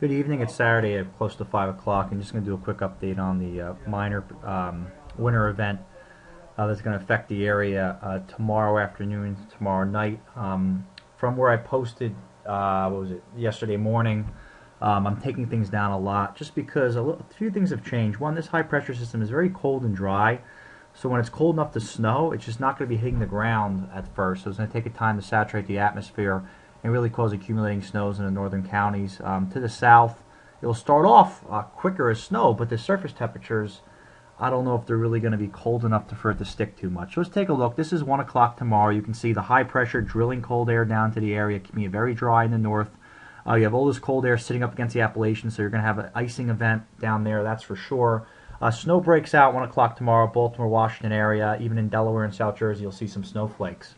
Good evening. It's Saturday at close to 5 o'clock. I'm just going to do a quick update on the minor winter event that's going to affect the area tomorrow afternoon, tomorrow night. From where I posted, what was it, yesterday morning, I'm taking things down a lot just because a few things have changed. One, this high pressure system is very cold and dry. So when it's cold enough to snow, it's just not going to be hitting the ground at first. So it's going to take a time to saturate the atmosphere and really cause accumulating snows in the northern counties. To the south, it will start off quicker as snow, but the surface temperatures, I don't know if they're really going to be cold enough for it to stick too much. So let's take a look. This is 1 o'clock tomorrow. You can see the high pressure drilling cold air down to the area, keeping it very dry in the north. You have all this cold air sitting up against the Appalachians, so you're going to have an icing event down there, that's for sure. Snow breaks out 1 o'clock tomorrow, Baltimore, Washington area. Even in Delaware and South Jersey, you'll see some snowflakes.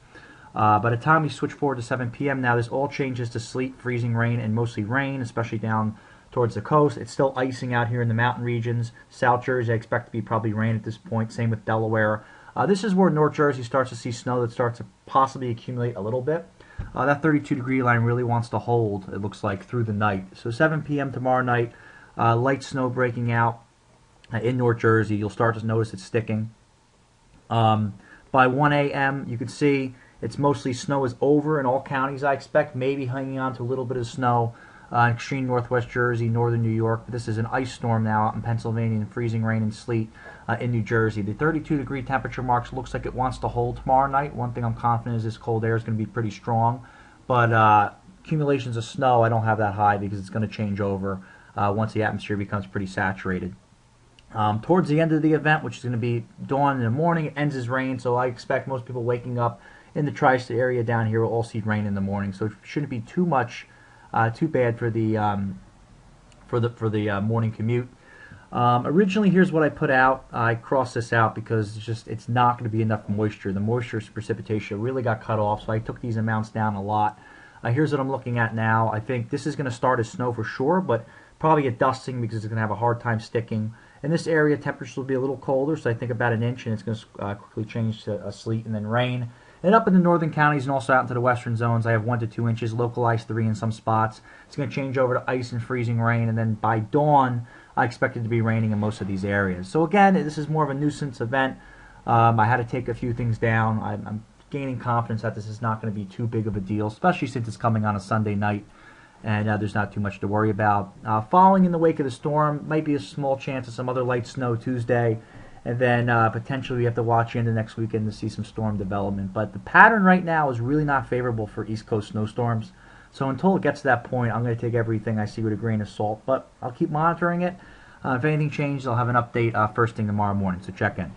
By the time we switch forward to 7 p.m. now, this all changes to sleet, freezing rain, and mostly rain, especially down towards the coast. It's still icing out here in the mountain regions. South Jersey, I expect to be probably rain at this point. Same with Delaware. This is where North Jersey starts to see snow that starts to possibly accumulate a little bit. That 32-degree line really wants to hold, it looks like, through the night. So 7 p.m. tomorrow night, light snow breaking out in North Jersey. You'll start to notice it sticking. By 1 a.m., you can see it's mostly snow is over in all counties, I expect, maybe hanging on to a little bit of snow in extreme northwest Jersey, northern New York. But this is an ice storm now out in Pennsylvania, and freezing rain and sleet in New Jersey. The 32-degree temperature marks looks like it wants to hold tomorrow night. One thing I'm confident is this cold air is going to be pretty strong. But accumulations of snow, I don't have that high because it's going to change over once the atmosphere becomes pretty saturated. Towards the end of the event, which is going to be dawn in the morning, it ends as rain, so I expect most people waking up in the tri-state area down here will all see rain in the morning, so it shouldn't be too much, too bad for the morning commute. Originally, here's what I put out. I crossed this out because it's not going to be enough moisture. The moisture precipitation really got cut off, so I took these amounts down a lot. Here's what I'm looking at now. I think this is going to start as snow for sure, but probably get dusting because it's going to have a hard time sticking. In this area, temperatures will be a little colder, so I think about an inch, and it's going to quickly change to sleet and then rain. And up in the northern counties and also out into the western zones, I have 1 to 2 inches, localized 3 in some spots. It's going to change over to ice and freezing rain, and then by dawn, I expect it to be raining in most of these areas. So again, this is more of a nuisance event. I had to take a few things down. I'm gaining confidence that this is not going to be too big of a deal, especially since it's coming on a Sunday night, and there's not too much to worry about. Following in the wake of the storm, might be a small chance of some other light snow Tuesday, and then potentially we have to watch into next weekend to see some storm development. But the pattern right now is really not favorable for East Coast snowstorms. So until it gets to that point, I'm going to take everything I see with a grain of salt. But I'll keep monitoring it. If anything changes, I'll have an update first thing tomorrow morning, so check in.